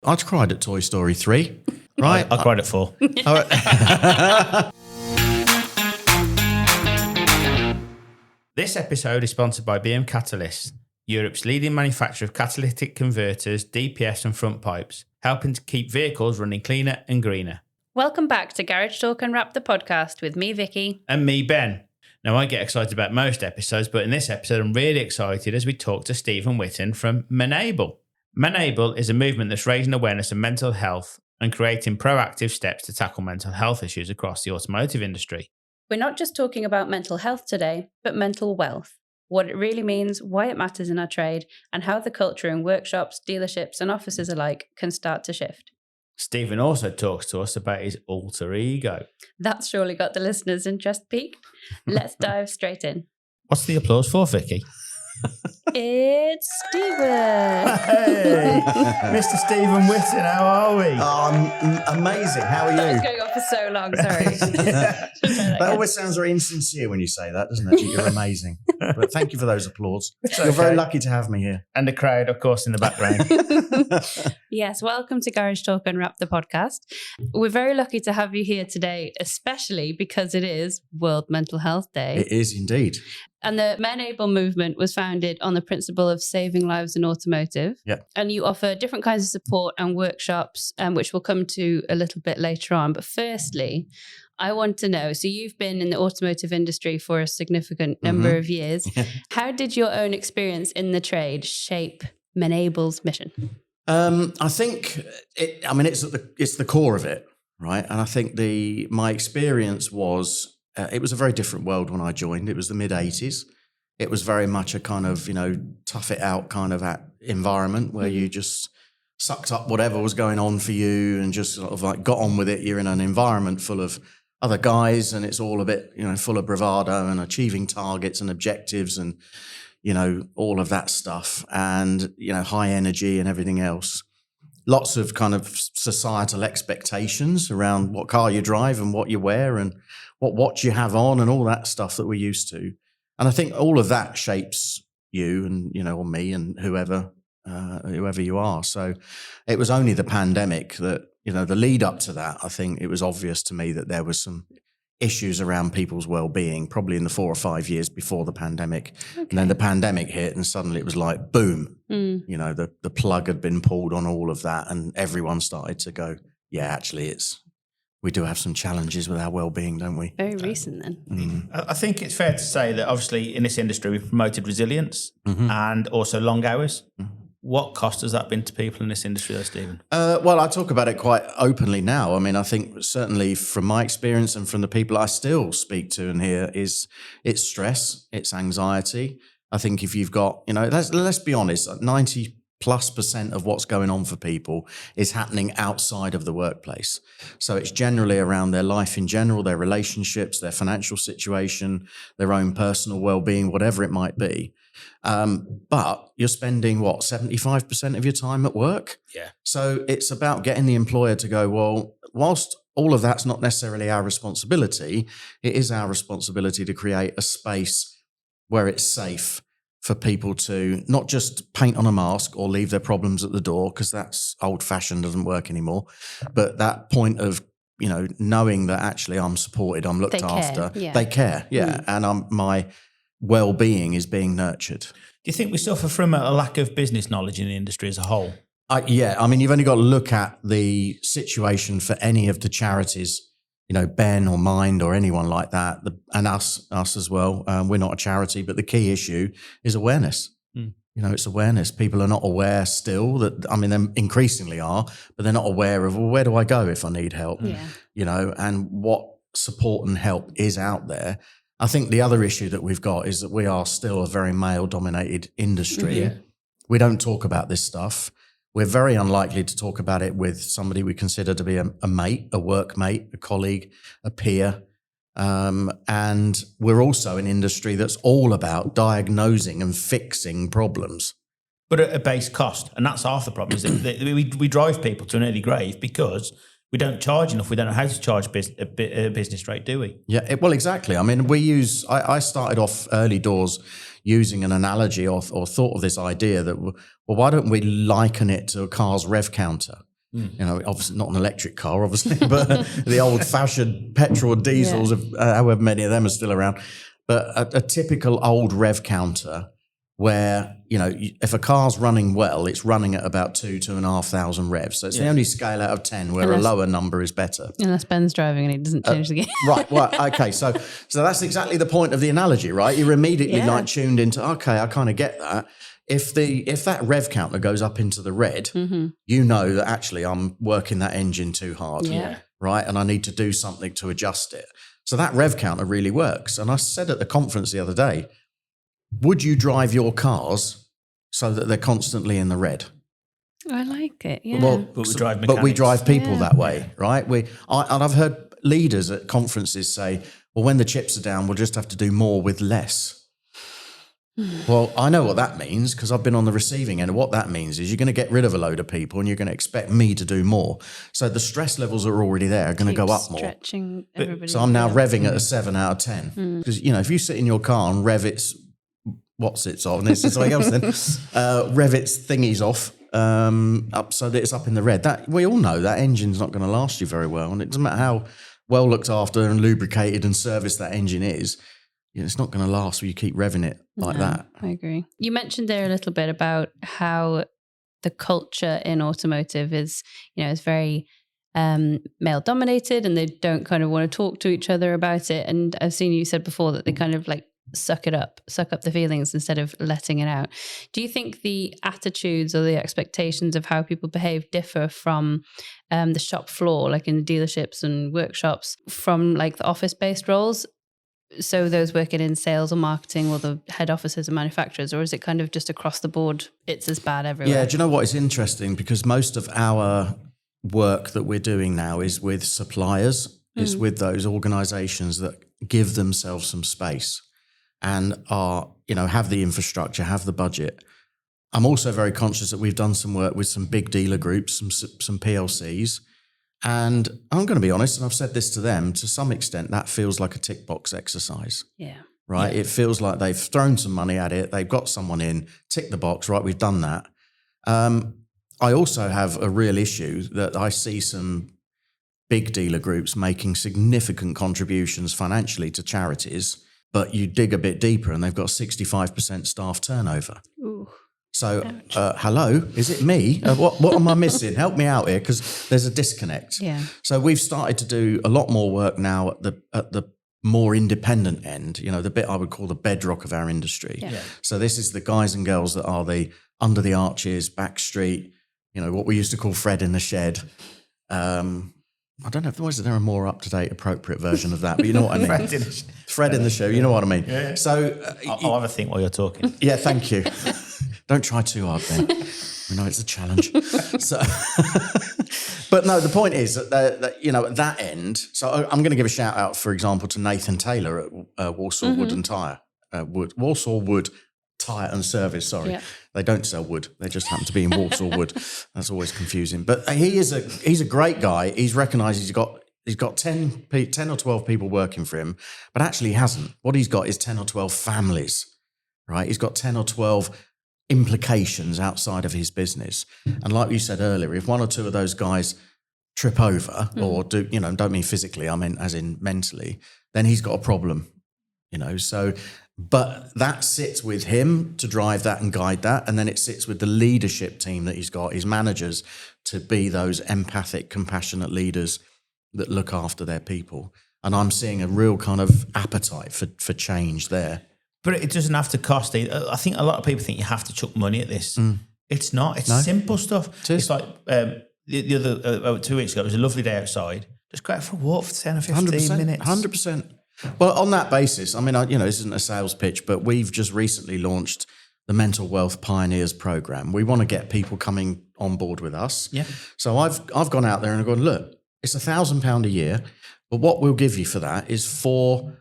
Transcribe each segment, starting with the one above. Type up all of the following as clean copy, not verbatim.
I cried at Toy Story 3, right? I cried at 4. This episode is sponsored by BM Catalyst, Europe's leading manufacturer of catalytic converters, DPFs and front pipes, helping to keep vehicles running cleaner and greener. Welcome back to Garage Talk and Wrap the podcast with me, Vicky. And me, Ben. Now, I get excited about most episodes, but in this episode, I'm really excited as we talk to Stephen Whitton from Menable. Menable is a movement that's raising awareness of mental health and creating proactive steps to tackle mental health issues across the automotive industry. We're not just talking about mental health today, but mental wealth, what it really means, why it matters in our trade, and how the culture in workshops, dealerships, and offices alike can start to shift. Stephen also talks to us about his alter ego. That's surely got the listeners' interest peaked. Let's dive straight in. What's the applause for, Vicky? It's Stephen. Hey, Mr. Stephen Whitton, how are we? Amazing. How are That was you? going on for so long, sorry. That always sounds very insincere when you say that, doesn't it? You're amazing. But thank you for those applause. You're very lucky to have me here. And the crowd, of course, in the background. Yes, welcome to Garage Talk and Wrap the podcast. We're very lucky to have you here today, especially because it is World Mental Health Day. It is indeed. And the Menable movement was founded on the principle of saving lives in automotive. Yeah. And you offer different kinds of support and workshops, which we'll come to a little bit later on. But firstly, I want to know, so you've been in the automotive industry for a significant number of years. How did your own experience in the trade shape Menable's mission? I think it's the core of it, right? And I think my experience was it was a very different world when I joined. It was the mid-'80s. It was very much a kind of, tough it out kind of environment where you just sucked up whatever was going on for you and just sort of like got on with it. You're in an environment full of other guys and it's all a bit, full of bravado and achieving targets and objectives and, all of that stuff and, high energy and everything else. Lots of kind of societal expectations around what car you drive and what you wear and what watch you have on and all that stuff that we're used to. And I think all of that shapes you and, or me and whoever you are. So it was only the pandemic that, the lead up to that, I think it was obvious to me that there was some issues around people's well-being, probably in the 4 or 5 years before the pandemic. Okay. And then the pandemic hit and suddenly it was like, boom, the plug had been pulled on all of that and everyone started to go, yeah, actually we do have some challenges with our well-being, don't we? Very recent then. I think it's fair to say that obviously in this industry we've promoted resilience and also long hours. What cost has that been to people in this industry though, Stephen? Well, I talk about it quite openly now. I mean, I think certainly from my experience and from the people I still speak to and hear it's stress, it's anxiety. I think if you've got, let's be honest, 90+% of what's going on for people is happening outside of the workplace. So it's generally around their life in general, their relationships, their financial situation, their own personal well-being, whatever it might be. But you're spending 75% of your time at work? Yeah. So it's about getting the employer to go, well, whilst all of that's not necessarily our responsibility, it is our responsibility to create a space where it's safe for people to not just paint on a mask or leave their problems at the door, because that's old-fashioned, doesn't work anymore. But that point of, knowing that actually I'm supported, I'm looked after. Yeah. They care, yeah. And my well-being is being nurtured. Do you think we suffer from a lack of business knowledge in the industry as a whole? Yeah, I mean, you've only got to look at the situation for any of the charities, Ben or Mind or anyone like that, and us as well. We're not a charity, but the key issue is awareness. It's awareness. People are not aware still that, they increasingly are, but they're not aware of, well, where do I go if I need help? Yeah. And what support and help is out there. I think the other issue that we've got is that we are still a very male-dominated industry. Yeah. We don't talk about this stuff. We're very unlikely to talk about it with somebody we consider to be a mate, a workmate, a colleague, a peer. And we're also an industry that's all about diagnosing and fixing problems. But at a base cost. And that's half the problem, is that we drive people to an early grave because we don't charge enough. We don't know how to charge a business rate, do we? Yeah, well, exactly. I mean, I started off early doors using an analogy or thought of this idea that, well, why don't we liken it to a car's rev counter? Obviously not an electric car, obviously, but the old-fashioned petrol and diesels, however many of them are still around. But a typical old rev counter where, if a car's running well, it's running at about 2,500 revs. So it's the only scale out of 10 where a lower number is better. Unless Ben's driving and he doesn't change the gear. Right. Well, okay. So that's exactly the point of the analogy, right? You're immediately tuned into, okay, I kind of get that. If that rev counter goes up into the red, you know that actually I'm working that engine too hard, right? And I need to do something to adjust it. So that rev counter really works. And I said at the conference the other day, would you drive your cars so that they're constantly in the red? I like it, yeah. Well, but we drive people that way, right? And I've heard leaders at conferences say, well, when the chips are down, we'll just have to do more with less. Well, I know what that means because I've been on the receiving end. And what that means is you're going to get rid of a load of people and you're going to expect me to do more. So the stress levels are already there, are going to go up more. So I'm now revving at a 7 out of 10. Because, if you sit in your car and rev its, what's it's on, it's something else then, rev its thingies off, up so that it's up in the red. That we all know that engine's not going to last you very well. And it doesn't matter how well looked after and lubricated and serviced that engine is. It's not going to last when you keep revving it like that. I agree. You mentioned there a little bit about how the culture in automotive is, is very male dominated and they don't kind of want to talk to each other about it. And I've seen you said before that they kind of like suck up the feelings instead of letting it out. Do you think the attitudes or the expectations of how people behave differ from the shop floor, like in the dealerships and workshops, from like the office-based roles? So those working in sales or marketing or the head offices and manufacturers, or is it kind of just across the board, it's as bad everywhere? Yeah, do you know what? It's interesting because most of our work that we're doing now is with suppliers. It's with those organizations that give themselves some space and are, have the infrastructure, have the budget. I'm also very conscious that we've done some work with some big dealer groups, some PLCs. And I'm going to be honest, and I've said this to them, to some extent, that feels like a tick box exercise. Yeah. Right? Yeah. It feels like they've thrown some money at it. They've got someone in, tick the box, right? We've done that. I also have a real issue that I see some big dealer groups making significant contributions financially to charities, but you dig a bit deeper and they've got 65% staff turnover. Ooh. So, hello, is it me? What am I missing? Help me out here because there's a disconnect. Yeah. So we've started to do a lot more work now at the more independent end, the bit I would call the bedrock of our industry. Yeah. So this is the guys and girls that are the under the arches, back street, what we used to call Fred in the shed. I don't know if there a more up-to-date, appropriate version of that, but you know what I mean. Fred in the show, you know what I mean. Yeah. So I'll have a think while you're talking. Yeah, thank you. Don't try too hard, Ben. We know it's a challenge. So, but no, the point is that at that end. So I'm going to give a shout out, for example, to Nathan Taylor at Walsall Wood and Tire, Walsall Wood Tire and Service. Sorry, They don't sell wood. They just happen to be in Walsall Wood. That's always confusing. But he's a great guy. He's recognised he's got 10 or 12 people working for him, but actually he hasn't. What he's got is 10 or 12 families, right? He's got 10 or 12 implications outside of his business. And like you said earlier, if one or two of those guys trip over or do, don't mean physically, I mean as in mentally, then he's got a problem, So, but that sits with him to drive that and guide that. And then it sits with the leadership team that he's got, his managers, to be those empathic, compassionate leaders that look after their people. And I'm seeing a real kind of appetite for change there. But it doesn't have to cost. I think a lot of people think you have to chuck money at this. It's not. It's simple stuff. It's like the other 2 weeks ago, it was a lovely day outside. Just go out for a walk for 10 or 15 minutes. 100%. Well, on that basis, I mean, this isn't a sales pitch, but we've just recently launched the Mental Wealth Pioneers program. We want to get people coming on board with us. Yeah. So I've gone out there and I've gone, look, it's £1,000 a year, but what we'll give you for that is 4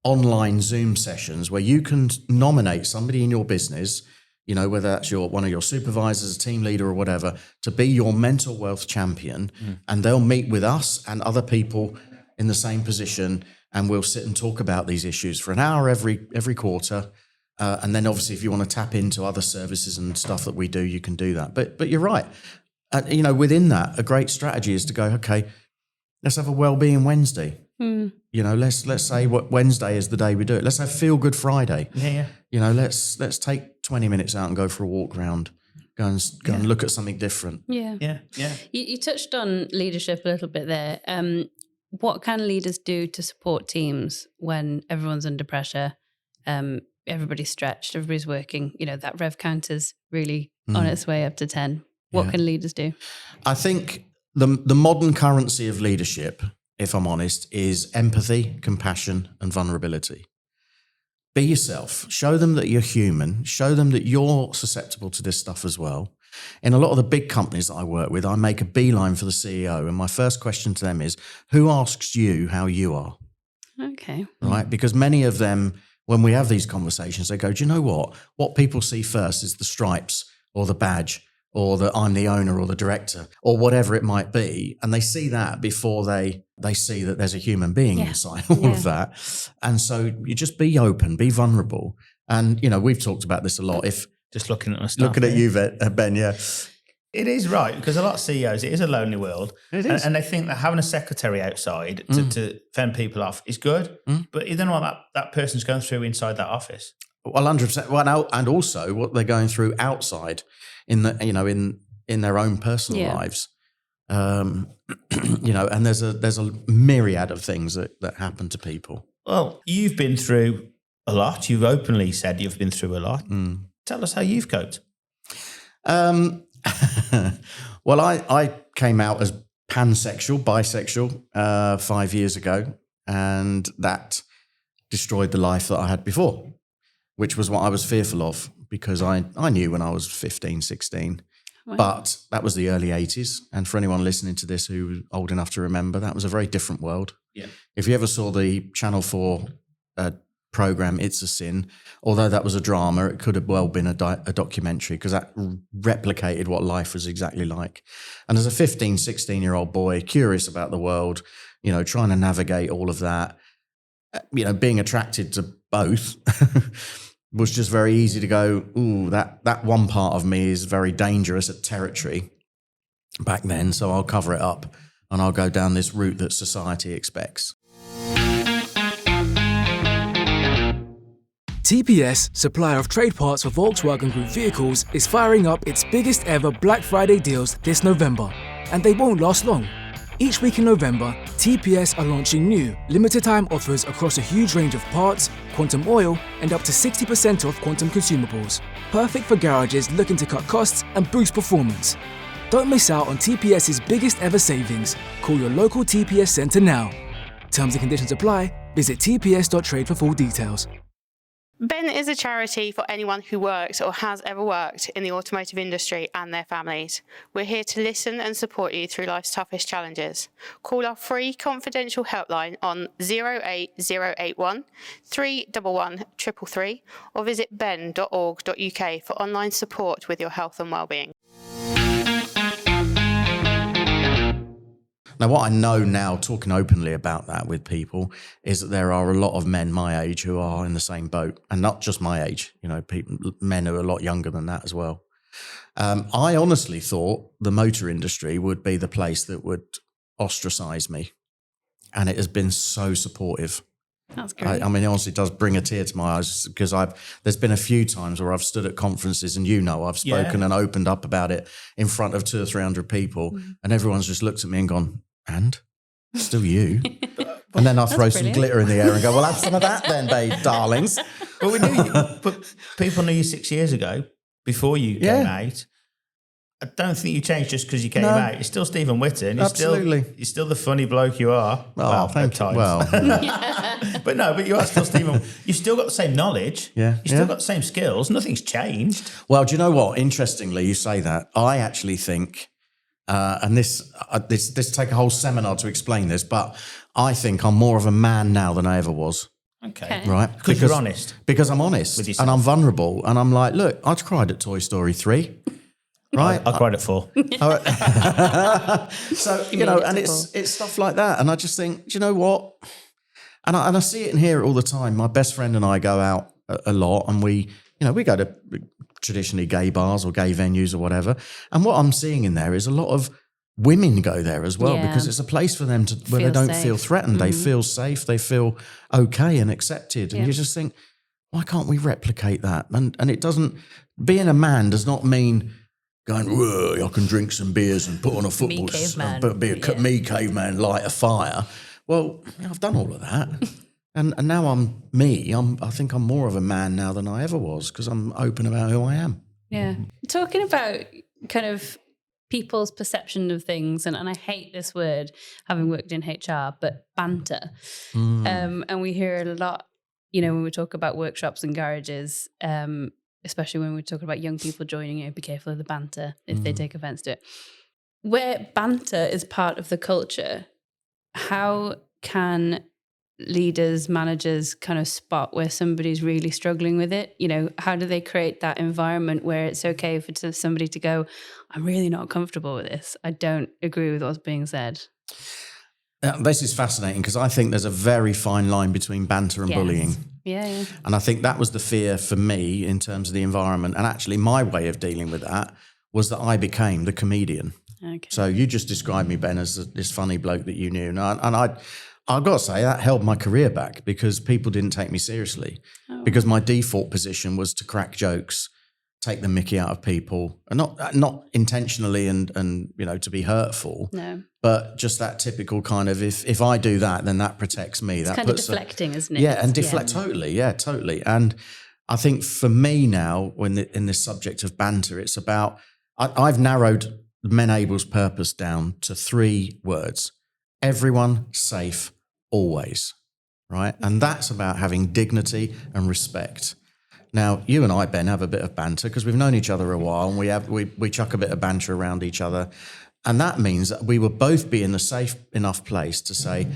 online Zoom sessions where you can nominate somebody in your business, whether that's one of your supervisors, a team leader or whatever, to be your mental wealth champion. And they'll meet with us and other people in the same position, and we'll sit and talk about these issues for an hour every quarter. And then obviously if you want to tap into other services and stuff that we do, you can do that. But you're right. within that, a great strategy is to go, okay, let's have a wellbeing Wednesday. Let's say what Wednesday is the day we do it. Let's have Feel Good Friday. Yeah. Let's take 20 minutes out and go for a walk around. Go and look at something different. Yeah. You touched on leadership a little bit there. What can leaders do to support teams when everyone's under pressure? Everybody's stretched, everybody's working. That rev counter's really on its way up to 10. What can leaders do? I think the modern currency of leadership, if I'm honest, is empathy, compassion, and vulnerability. Be yourself. Show them that you're human. Show them that you're susceptible to this stuff as well. In a lot of the big companies that I work with, I make a beeline for the CEO, and my first question to them is, who asks you how you are? Okay. Right? Because many of them, when we have these conversations, they go, do you know what? What people see first is the stripes or the badge or that I'm the owner or the director or whatever it might be. And they see that before they see that there's a human being inside all of that. And so you just be open, be vulnerable. And, we've talked about this a lot. If just looking at us, looking at you, Ben, yeah. It is right, because a lot of CEOs, it is a lonely world. It is. And they think that having a secretary outside to fend people off is good. But you don't know what that person's going through inside that office. Well, 100%. Well, and also what they're going through outside in their own personal lives. And there's a myriad of things that happen to people. Well, you've been through a lot. You've openly said you've been through a lot. Tell us how you've coped. Well, I came out as bisexual 5 years ago, and that destroyed the life that I had before, which was what I was fearful of, because I knew when I was 15, 16. Wow. But that was the early 80s. And for anyone listening to this who was old enough to remember, that was a very different world. Yeah. If you ever saw the Channel 4 program, It's a Sin, although that was a drama, it could have well been a documentary, because that replicated what life was exactly like. And as a 15, 16-year-old boy, curious about the world, trying to navigate all of that, being attracted to both was just very easy to go, ooh, that one part of me is very dangerous at territory back then, so I'll cover it up and I'll go down this route that society expects. TPS, supplier of trade parts for Volkswagen Group vehicles, is firing up its biggest ever Black Friday deals this November, and they won't last long. Each week in November, TPS are launching new, limited-time offers across a huge range of parts, quantum oil, and up to 60% off quantum consumables. Perfect for garages looking to cut costs and boost performance. Don't miss out on TPS's biggest ever savings. Call your local TPS centre now. Terms and conditions apply. Visit tps.trade for full details. Ben is a charity for anyone who works or has ever worked in the automotive industry and their families. We're here to listen and support you through life's toughest challenges. Call our free confidential helpline on 08081 311 333 or visit ben.org.uk for online support with your health and wellbeing. Now, what I know now, talking openly about that with people, is that there are a lot of men my age who are in the same boat, and not just my age, men who are a lot younger than that as well. I honestly thought the motor industry would be the place that would ostracize me, and it has been so supportive. That's great. I mean, it honestly does bring a tear to my eyes, because there's been a few times where I've stood at conferences and I've spoken and opened up about it in front of 200 or 300 people, and everyone's just looked at me and gone, and? Still you? And then I'll throw some glitter in the air and go, well, have some of that then, babe, darlings. Well, we knew you, but people knew you 6 years ago, before you came out. I don't think you changed just because you came out. You're still Stephen Whitton. You're still the funny bloke you are. Oh, thank you. Well, but you are still Stephen. You've still got the same knowledge. Yeah. You've still got the same skills. Nothing's changed. Well, do you know what? Interestingly, you say that. I actually think, and this take a whole seminar to explain this, but I think I'm more of a man now than I ever was. Okay. Right? Because you're honest. Because I'm honest. With yourself. And I'm vulnerable. And I'm like, look, I cried at Toy Story 3. Right? I cried at 4. So, and it's stuff like that. And I just think, do you know what? And I see it and hear it all the time. My best friend and I go out a lot, and we go to traditionally gay bars or gay venues or whatever. And what I'm seeing in there is a lot of women go there as well, because it's a place for them where they don't feel threatened. They feel safe. They feel okay and accepted. And you just think, why can't we replicate that? And it doesn't, being a man does not mean going, I can drink some beers and put on a football, me caveman, light a fire. Well, I've done all of that. And now I'm me. I think I'm more of a man now than I ever was, because I'm open about who I am. Yeah. Talking about kind of people's perception of things, and I hate this word, having worked in HR, but banter. And we hear it a lot, when we talk about workshops and garages, especially when we're talking about young people joining, be careful of the banter if they take offense to it. Where banter is part of the culture, how can leaders, managers kind of spot where somebody's really struggling with it? How do they create that environment where it's okay for somebody to go, I'm really not comfortable with this. I don't agree with what's being said. This is fascinating, because I think there's a very fine line between banter and bullying. Yeah. And I think that was the fear for me in terms of the environment. And actually my way of dealing with that was that I became the comedian. Okay. So you just described me, Ben, as this funny bloke that you knew. And I've got to say that held my career back, because people didn't take me seriously, because my default position was to crack jokes, take the mickey out of people, and not intentionally and to be hurtful. No. But just that typical kind of, if I do that, then that protects me. It's that kind of deflecting, isn't it? Yeah, and deflect totally. Yeah, totally. And I think for me now, in this subject of banter, it's about, I've narrowed Menable's purpose down to 3 words: everyone safe, always. Right? And that's about having dignity and respect. Now, you and I, Ben, have a bit of banter because we've known each other a while, and we chuck a bit of banter around each other. And that means that we will both be in the safe enough place to say,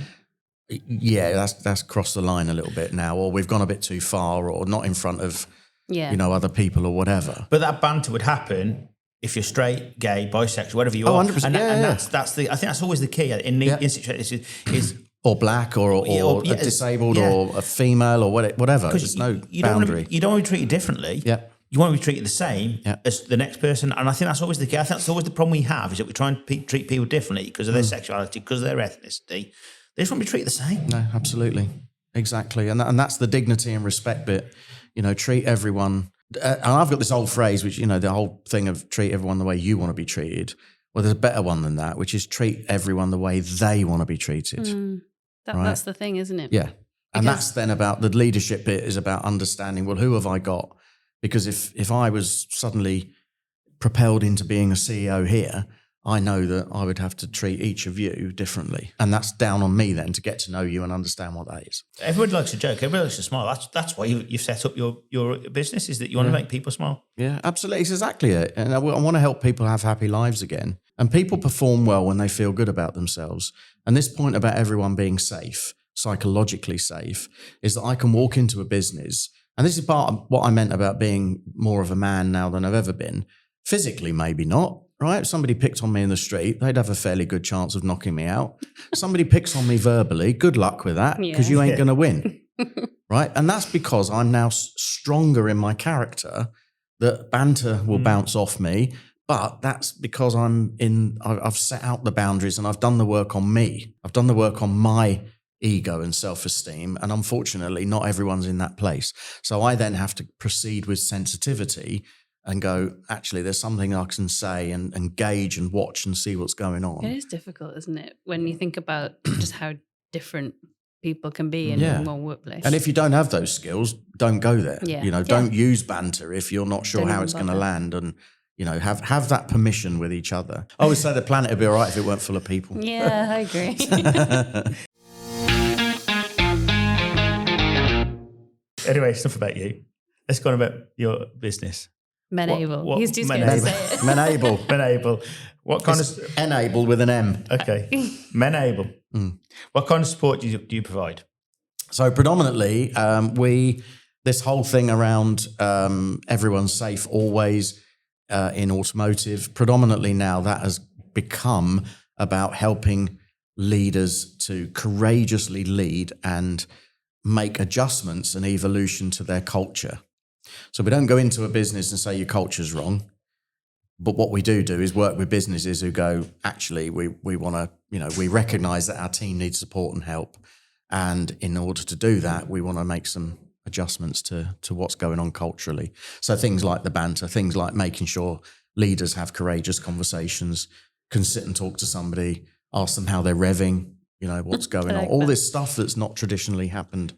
yeah, that's crossed the line a little bit now, or we've gone a bit too far, or not in front of other people or whatever. But that banter would happen if you're straight, gay, bisexual, whatever you are. 100%. That's I think that's always the key in situations is or black or disabled or a female or whatever. There's no boundary. You don't want to be treated differently. Yeah. You want to be treated the same as the next person. And I think that's always the key. I think that's always the problem we have, is that we try and treat people differently because of their sexuality, because of their ethnicity. They just want to be treated the same. No, absolutely. Exactly. And that's the dignity and respect bit. Treat everyone. And I've got this old phrase, which, the whole thing of treat everyone the way you want to be treated. Well, there's a better one than that, which is treat everyone the way they want to be treated. That's the thing, isn't it? Yeah. And that's then about the leadership bit, is about understanding, well, who have I got? Because if I was suddenly propelled into being a CEO here, I know that I would have to treat each of you differently. And that's down on me then to get to know you and understand what that is. Everybody likes a joke. Everybody likes to smile. That's why you've set up your business, is that you want to make people smile. Yeah, absolutely. It's exactly it. And I want to help people have happy lives again. And people perform well when they feel good about themselves. And this point about everyone being safe, psychologically safe, is that I can walk into a business, and this is part of what I meant about being more of a man now than I've ever been. Physically, maybe not, right? If somebody picked on me in the street, they'd have a fairly good chance of knocking me out. Somebody picks on me verbally, good luck with that, because you ain't going to win, right? And that's because I'm now stronger in my character, that banter will bounce off me. But that's because I've set out the boundaries and I've done the work on me. I've done the work on my ego and self-esteem. And unfortunately, not everyone's in that place. So I then have to proceed with sensitivity and go, actually, there's something I can say and gauge and watch and see what's going on. It is difficult, isn't it? When you think about just how different people can be in one workplace. And if you don't have those skills, don't go there. Yeah. Don't use banter if you're not sure how it's going to land, and have that permission with each other. I always say the planet would be all right if it weren't full of people. Yeah, I agree. Anyway, stuff about you. Let's go on about your business. Menable. He's just going to say it. Menable. Menable. What kind of... Enable with an M. Okay. Menable. What kind of support do you provide? So predominantly, this whole thing around everyone's safe always in automotive, predominantly now that has become about helping leaders to courageously lead and make adjustments and evolution to their culture. So we don't go into a business and say your culture's wrong. But what we do is work with businesses who go, actually, we want to, we recognise that our team needs support and help. And in order to do that, we want to make some adjustments to what's going on culturally. So things like the banter, things like making sure leaders have courageous conversations, can sit and talk to somebody, ask them how they're revving, what's going on. All this stuff that's not traditionally happened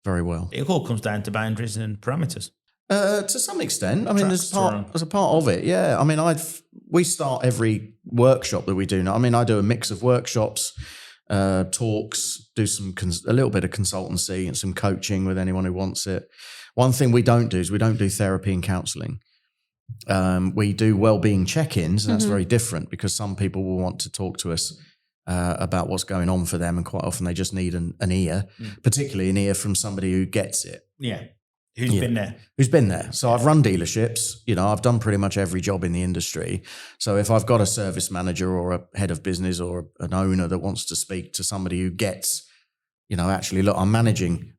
very well. It all comes down to boundaries and parameters. To some extent. I mean, as a part of it, yeah. I mean, we start every workshop that we do now. I mean, I do a mix of workshops, talks, do a little bit of consultancy and some coaching with anyone who wants it. One thing we don't do is we don't do therapy and counselling. We do wellbeing check-ins, and that's very different because some people will want to talk to us about what's going on for them, and quite often they just need an ear, particularly an ear from somebody who gets it. Yeah. Who's been there? Who's been there. So I've run dealerships, I've done pretty much every job in the industry. So if I've got a service manager or a head of business or an owner that wants to speak to somebody who gets, actually, look, I'm managing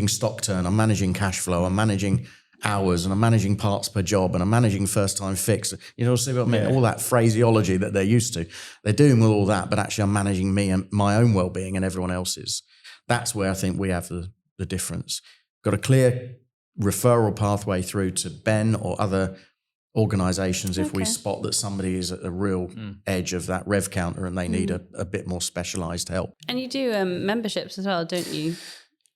stock turn, I'm managing cash flow, I'm managing hours, and I'm managing parts per job, and I'm managing first time fix. See what I mean? All that phraseology that they're used to. They're doing with all that, but actually I'm managing me and my own well-being and everyone else's. That's where I think we have the difference. Got a clear referral pathway through to Ben or other organisations if we spot that somebody is at the real edge of that rev counter and they need a bit more specialised help. And you do memberships as well, don't you?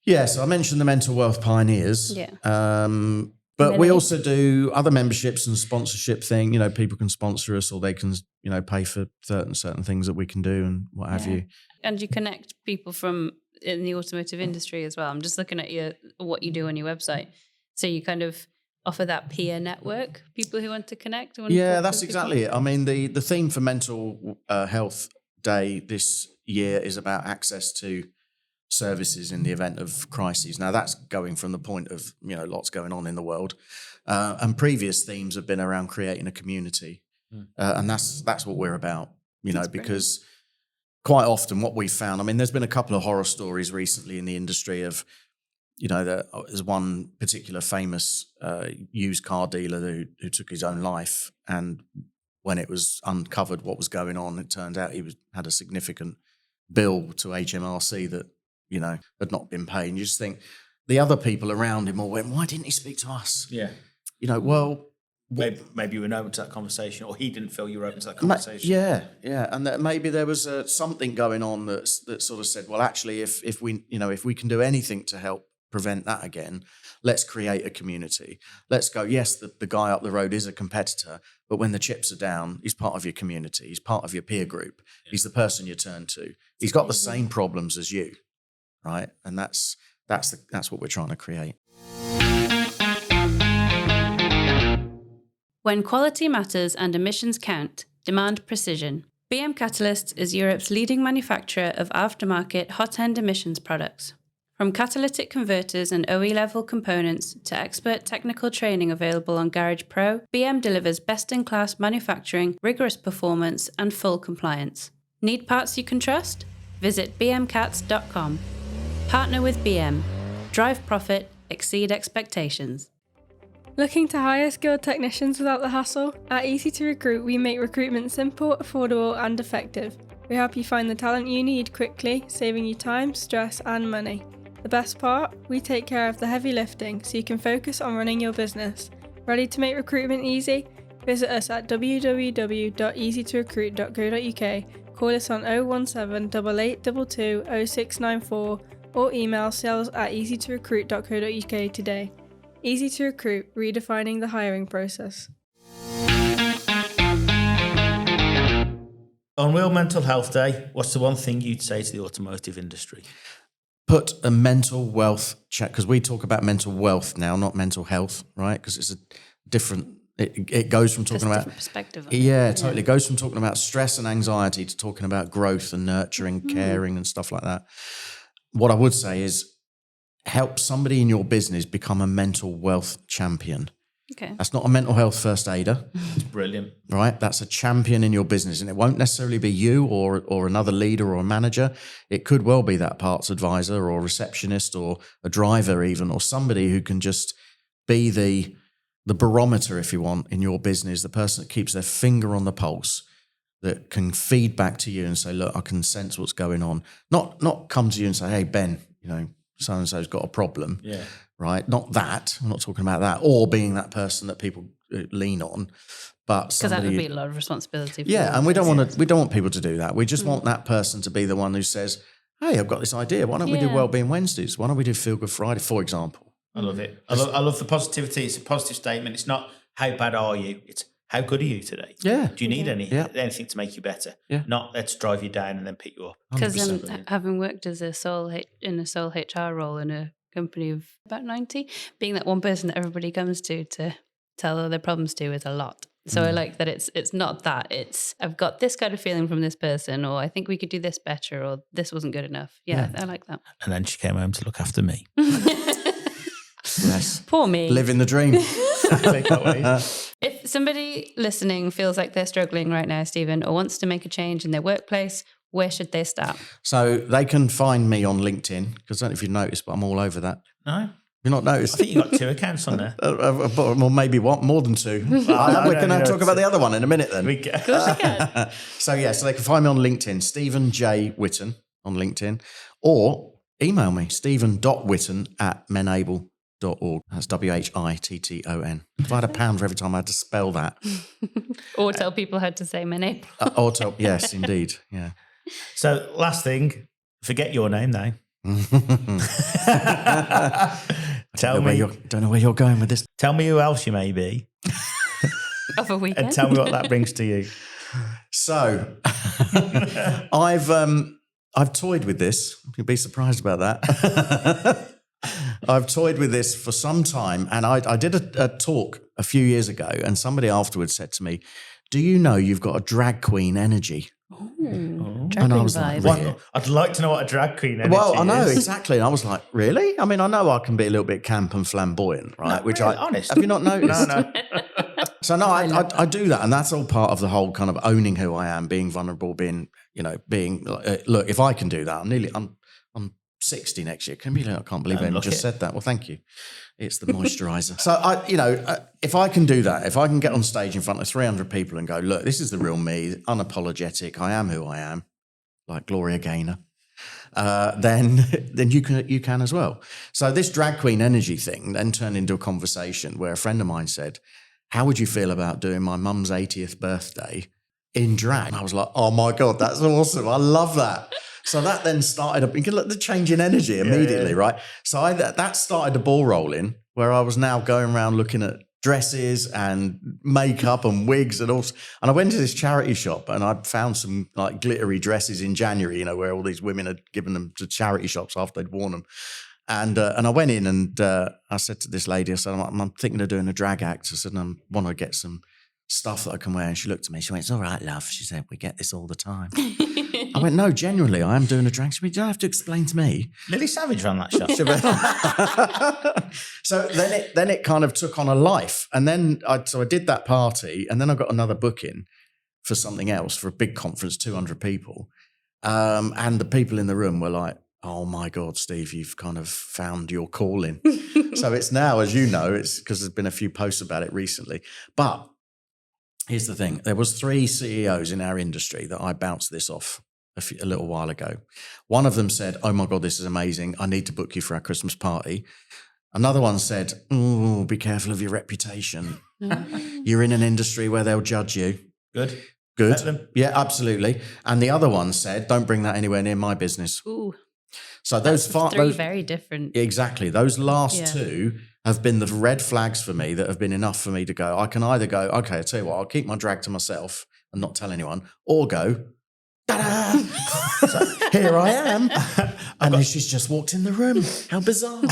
Yes, I mentioned the Mental Wealth Pioneers. Yeah. But we also do other memberships and sponsorship thing. People can sponsor us or they can, pay for certain things that we can do and what have you. And you connect people from in the automotive industry as well. I'm just looking at what you do on your website. So you kind of offer that peer network, people who want to connect. Yeah, that's exactly it. I mean, the theme for Mental Health Day this year is about access to services in the event of crises. Now, that's going from the point of, lots going on in the world. And previous themes have been around creating a community. And that's what we're about, because quite often what we've found, I mean, there's been a couple of horror stories recently in the industry of, there's one particular famous used car dealer who took his own life. And when it was uncovered what was going on, it turned out he had a significant bill to HMRC that, had not been paid. And you just think the other people around him all went, why didn't he speak to us? Yeah. Well... Maybe you were open to that conversation, or he didn't feel you were open to that conversation. Yeah. And that maybe there was something going on that sort of said, well, actually, if we can do anything to help prevent that again, let's create a community. Let's go, yes, the guy up the road is a competitor, but when the chips are down, he's part of your community. He's part of your peer group. Yeah. He's the person you turn to. He's got the same problems as you, right? And that's what we're trying to create. When quality matters and emissions count, demand precision. BM Catalysts is Europe's leading manufacturer of aftermarket hot-end emissions products. From catalytic converters and OE-level components to expert technical training available on Garage Pro, BM delivers best-in-class manufacturing, rigorous performance, and full compliance. Need parts you can trust? Visit bmcats.com. Partner with BM. Drive profit, exceed expectations. Looking to hire skilled technicians without the hassle? At Easy to Recruit, we make recruitment simple, affordable, and effective. We help you find the talent you need quickly, saving you time, stress, and money. The best part? We take care of the heavy lifting so you can focus on running your business. Ready to make recruitment easy? Visit us at www.easytorecruit.co.uk, call us on 017 8822 0694 or email sales@easytorecruit.co.uk today. Easy to Recruit, redefining the hiring process. On World Mental Health Day, what's the one thing you'd say to the automotive industry? Put a mental wealth check, because we talk about mental wealth now, not mental health, right? Because it's a different, it goes from talking about... perspective. Yeah, totally. It goes from talking about stress and anxiety to talking about growth and nurturing, caring and stuff like that. What I would say is help somebody in your business become a mental wealth champion. Okay. That's not a mental health first aider. It's brilliant. Right? That's a champion in your business. And it won't necessarily be you or another leader or a manager. It could well be that parts advisor or receptionist or a driver even, or somebody who can just be the the barometer, if you want, in your business, the person that keeps their finger on the pulse, that can feed back to you and say, look, I can sense what's going on. Not come to you and say, hey, Ben, so-and-so's got a problem. Yeah. Right? Not that. I'm not talking about that. Or being that person that people lean on. But Because that would be a lot of responsibility. For and we don't want people to do that. We just want that person to be the one who says, hey, I've got this idea. Why don't we do Wellbeing Wednesdays? Why don't we do Feel Good Friday, for example? I love it. I love the positivity. It's a positive statement. It's not how bad are you? It's how good are you today? Yeah. Do you need anything to make you better? Yeah. Not let's drive you down and then pick you up. Because having worked as a sole HR role in a company of about 90, being that one person that everybody comes to tell all their problems to is a lot. So I like that it's not that. It's I've got this kind of feeling from this person, or I think we could do this better, or this wasn't good enough. Yeah. I like that. And then she came home to look after me. Yes. Poor me. Living the dream. If somebody listening feels like they're struggling right now, Stephen, or wants to make a change in their workplace, where should they start? So they can find me on LinkedIn, because I don't know if you've noticed, but I'm all over that. No. You've not noticed? I think you've got 2 accounts on there. Well, maybe more than 2. We're going to talk about the other one in a minute then. Of course I can. So they can find me on LinkedIn, Stephen J. Whitton on LinkedIn, or email me, stephen.whitton@menable.org. That's WHITTON. If I had £1 for every time I had to spell that. Or tell people how to say Menable. Yes, indeed. Yeah. So last thing, forget your name now. Don't know where you're going with this. Tell me who else you may be. Of a weekend. And tell me what that brings to you. So I've toyed with this. You'll be surprised about that. I've toyed with this for some time, and I did a talk a few years ago, and somebody afterwards said to me, do you know you've got a drag queen energy? Drag And I queen was like, vibe. really? I'd like to know what a drag queen energy Well, I know, is. exactly. And I was like, really? I mean, I know I can be a little bit camp and flamboyant, right? No, really, honest. Have you not noticed? No. So no, I do that, and that's all part of the whole kind of owning who I am, being vulnerable, being look, if I can do that, I'm 60 next year. I can't believe I just said that. Well, thank you. It's the moisturizer. So if I can do that, if I can get on stage in front of 300 people and go, look, this is the real me, unapologetic, I am who I am, like Gloria Gaynor, then you can as well. So this drag queen energy thing then turned into a conversation where a friend of mine said, how would you feel about doing my mum's 80th birthday in drag? And I was like, oh my God, that's awesome. I love that. So that then started, you can look the change in energy immediately, right? So that started the ball rolling, where I was now going around looking at dresses and makeup and wigs and all. And I went to this charity shop and I found some like glittery dresses in January, where all these women had given them to charity shops after they'd worn them. And I went in and I said to this lady, I said, I'm thinking of doing a drag act. I said, I want to get some stuff that I can wear. And she looked at me, she went, it's all right, love. She said, we get this all the time. I went, no, genuinely, I am doing a drag. She went, you don't have to explain to me. Lily Savage ran that shop. So then it kind of took on a life. And then I did that party, and then I got another booking for something else, for a big conference, 200 people. And the people in the room were like, oh my God, Steve, you've kind of found your calling. So it's now, as you know, it's because there's been a few posts about it recently. But here's the thing. There was 3 CEOs in our industry that I bounced this off a little while ago. One of them said, oh my God, this is amazing. I need to book you for our Christmas party. Another one said, oh, be careful of your reputation. You're in an industry where they'll judge you. Good. Good. Let them. Yeah, absolutely. And the other one said, don't bring that anywhere near my business. Ooh. So those 3 very different. Exactly. Those last 2 have been the red flags for me that have been enough for me to go, I can either go, okay, I'll tell you what, I'll keep my drag to myself and not tell anyone, or go, ta-da! So here I am. And then she's just walked in the room. How bizarre.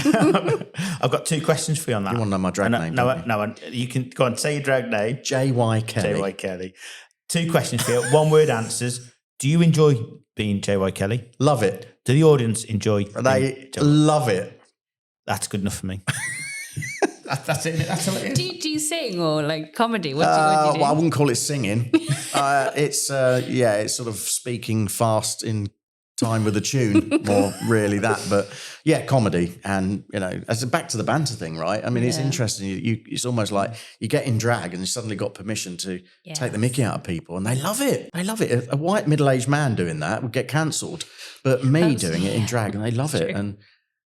I've got 2 questions for you on that. You want to know my drag name? No, you can go on, say your drag name. J.Y. Kelly. J.Y. Kelly. 2 questions for you. 1-word answers. Do you enjoy being J.Y. Kelly? Love it. Do the audience enjoy They love it. That's good enough for me. That's it. That's all it is. Do you sing or like comedy? What do you do? Well, I wouldn't call it singing. It's sort of speaking fast in time with a tune, more really that. But yeah, comedy. And, as back to the banter thing, right? I mean, it's interesting. It's almost like you get in drag and you suddenly got permission to take the mickey out of people, and they love it. They love it. A white middle-aged man doing that would get cancelled, but me doing it in drag, and they love it. And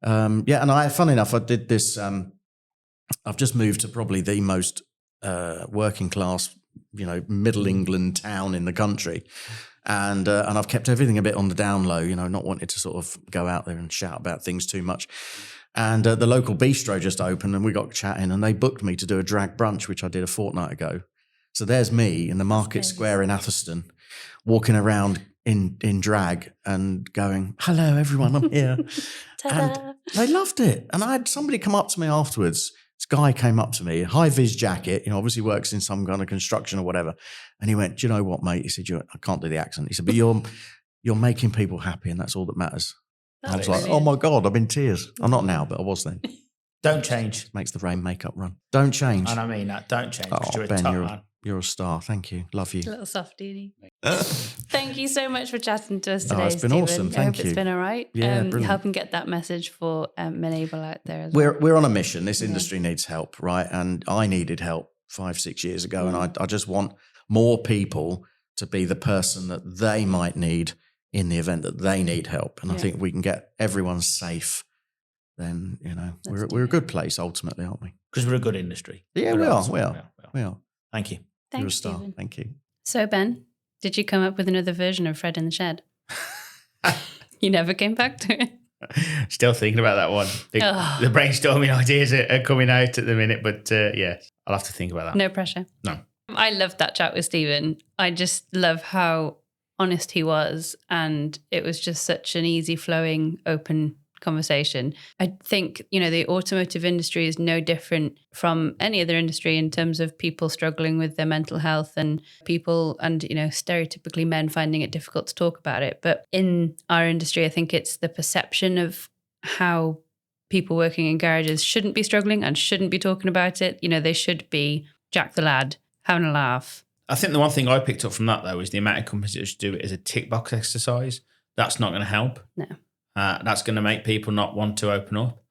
and funny enough, I did this. I've just moved to probably the most working class, middle England town in the country. And I've kept everything a bit on the down low, not wanting to sort of go out there and shout about things too much. And the local bistro just opened and we got chatting, and they booked me to do a drag brunch, which I did a fortnight ago. So there's me in the market square in Atherstone, walking around in drag and going, "Hello, everyone, I'm here." And they loved it. And I had somebody come up to me afterwards. This guy came up to me, high-vis jacket, obviously works in some kind of construction or whatever. And he went, "Do you know what, mate?" He said, "I can't do the accent." He said, "But you're making people happy, and that's all that matters." I was like, "Oh my God, I'm in tears." I'm not now, but I was then. Don't change. Makes the rain makeup run. Don't change. And I mean that. Don't change. Oh, You're Ben, a top man. you're a star. Thank you. Love you. A little softie. Thank you so much for chatting to us today. It's been Stephen. awesome. I Thank hope you. it's been all right. Yeah, brilliant. Helping get that message for Menable out there as well. We're on a mission. This industry needs help, right? And I needed help 5-6 years ago, and I just want more people to be the person that they might need in the event that they need help. And I think if we can get everyone safe, then we're a good place ultimately, aren't we? Because we're a good industry. Yeah, we are. Thank you. You're a Thanks, star. Stephen. Thank you. So, Ben, did you come up with another version of Fred in the Shed? You never came back to it. Still thinking about that one. The brainstorming ideas are coming out at the minute, but I'll have to think about that. No pressure. No. I loved that chat with Stephen. I just love how honest he was, and it was just such an easy flowing, open conversation. I think, the automotive industry is no different from any other industry in terms of people struggling with their mental health and people and, stereotypically men finding it difficult to talk about it. But in our industry, I think it's the perception of how people working in garages shouldn't be struggling and shouldn't be talking about it. They should be Jack the lad, having a laugh. I think the one thing I picked up from that, though, is the amount of companies that just do it as a tick box exercise. That's not going to help. No. That's going to make people not want to open up.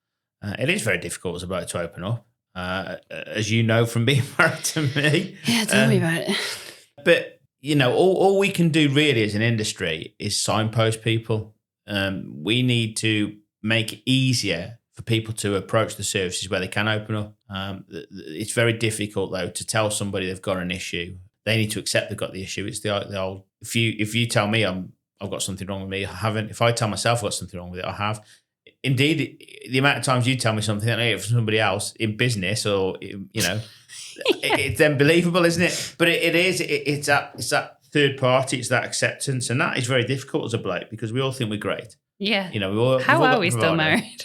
It is very difficult as a bloke to open up, as you know from being married to me. Yeah, tell me about it. But, all we can do really as an industry is signpost people. We need to make it easier for people to approach the services where they can open up. It's very difficult, though, to tell somebody they've got an issue. They need to accept they've got the issue. It's the old, if you tell me I've got something wrong with me, I haven't. If I tell myself I've got something wrong with it, I have. Indeed, the amount of times you tell me something that I get from somebody else in business or, it's then believable, isn't it? But it's that third party, it's that acceptance. And that is very difficult as a bloke because we all think we're great. Yeah. How are we still married?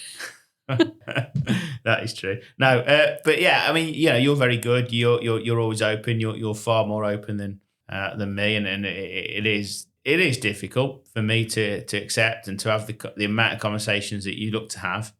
That is true. No, but yeah, I mean, you're very good. You're always open. You're far more open than me, and it is difficult for me to accept and to have the amount of conversations that you look to have.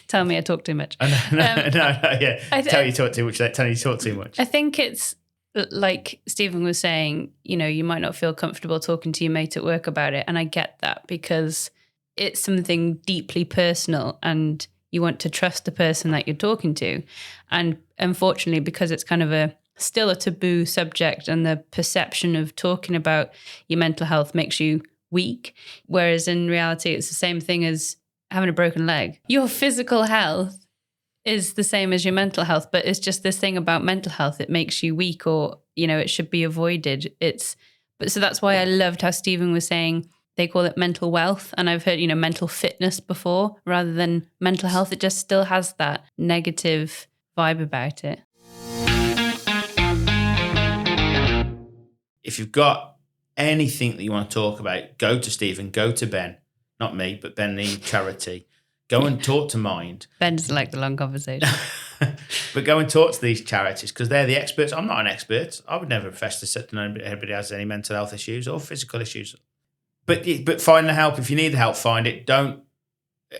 Tell me I talk too much. No, yeah. Tell you talk too much. Tell you talk too much. I think it's like Stephen was saying. You might not feel comfortable talking to your mate at work about it, and I get that because it's something deeply personal and you want to trust the person that you're talking to. And unfortunately, because it's kind of still a taboo subject and the perception of talking about your mental health makes you weak. Whereas in reality, it's the same thing as having a broken leg. Your physical health is the same as your mental health, but it's just this thing about mental health. It makes you weak or, it should be avoided. So that's why I loved how Stephen was saying, they call it mental wealth. And I've heard, mental fitness before rather than mental health. It just still has that negative vibe about it. If you've got anything that you want to talk about, go to Stephen, go to Ben, not me, but Ben the charity. Go and talk to Mind. Ben doesn't like the long conversation. But go and talk to these charities because they're the experts. I'm not an expert. I would never profess to sit to know anybody has any mental health issues or physical issues. But find the help. If you need the help, find it.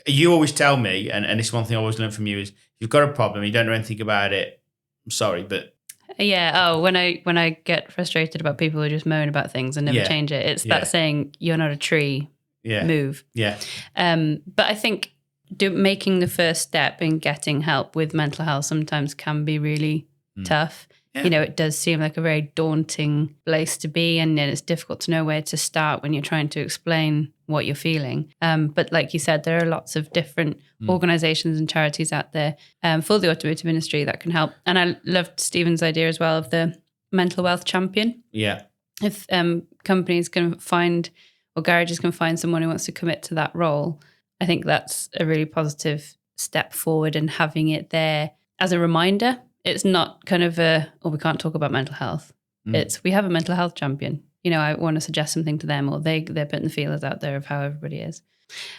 You always tell me, and this is one thing I always learn from you, is if you've got a problem, you don't know anything about it, I'm sorry, but Yeah. Oh, when I get frustrated about people who just moan about things and never Yeah. change it, it's Yeah. that saying, "You're not a tree." Yeah. Move. Yeah. But I think making the first step in getting help with mental health sometimes can be really tough. Yeah. You know, it does seem like a very daunting place to be, and it's difficult to know where to start when you're trying to explain what you're feeling. But like you said, there are lots of different organizations and charities out there for the automotive industry that can help. And I loved Stephen's idea as well of the mental wealth champion. Yeah. If companies can find, or garages can find someone who wants to commit to that role, I think that's a really positive step forward, and having it there as a reminder. It's not kind of we can't talk about mental health. It's, we have a mental health champion. You know, I want to suggest something to them, or they're putting the feelers out there of how everybody is.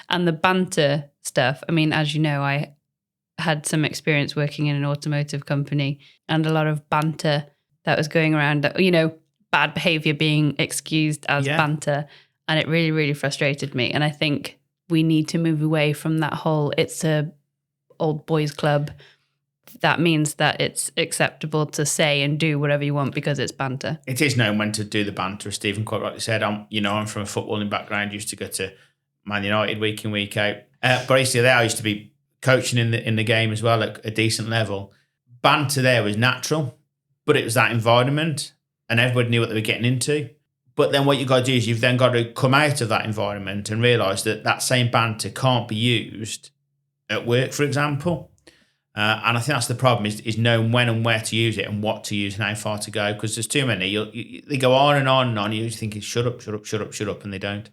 And the banter stuff, I mean, as you know, I had some experience working in an automotive company, and a lot of banter that was going around, you know, bad behavior being excused as banter. And it really, really frustrated me. And I think we need to move away from that whole, it's a old boys club. That means that it's acceptable to say and do whatever you want because it's banter. It is known when to do the banter, as Stephen quite rightly said. I'm from a footballing background, used to go to Man United week in, week out. But basically I used to be coaching in the game as well at a decent level. Banter there was natural, but it was that environment and everybody knew what they were getting into. But then what you've got to do is you've then got to come out of that environment and realise that that same banter can't be used at work, for example. And I think that's the problem, is knowing when and where to use it and what to use and how far to go, because there's too many. They go on and on and on. You just think, shut up, shut up, shut up, shut up, and they don't.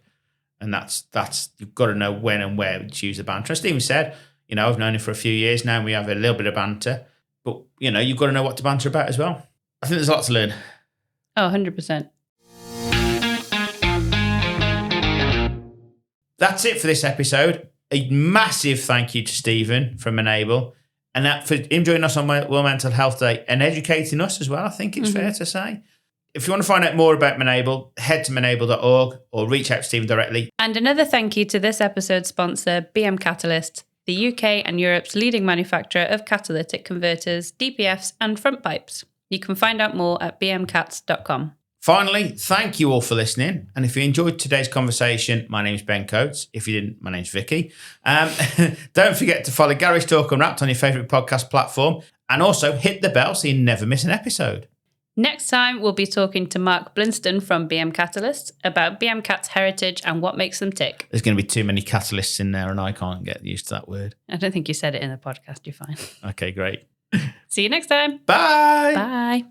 And that's you've got to know when and where to use the banter. As Stephen said, you know, I've known him for a few years now, and we have a little bit of banter. But, you know, you've got to know what to banter about as well. I think there's a lot to learn. Oh, 100%. That's it for this episode. A massive thank you to Stephen from Menable, and that for him joining us on World Mental Health Day and educating us as well, I think it's fair to say. If you want to find out more about Menable, head to menable.org or reach out to Stephen directly. And another thank you to this episode's sponsor, BM Catalyst, the UK and Europe's leading manufacturer of catalytic converters, DPFs and front pipes. You can find out more at bmcats.com. Finally, thank you all for listening. And if you enjoyed today's conversation, my name's Ben Coates. If you didn't, my name's Vicky. Don't forget to follow Garage Talk Unwrapped on your favourite podcast platform. And also hit the bell so you never miss an episode. Next time, we'll be talking to Mark Blinston from BM Catalyst about BM Cat's heritage and what makes them tick. There's going to be too many catalysts in there and I can't get used to that word. I don't think you said it in the podcast. You're fine. Okay, great. See you next time. Bye. Bye.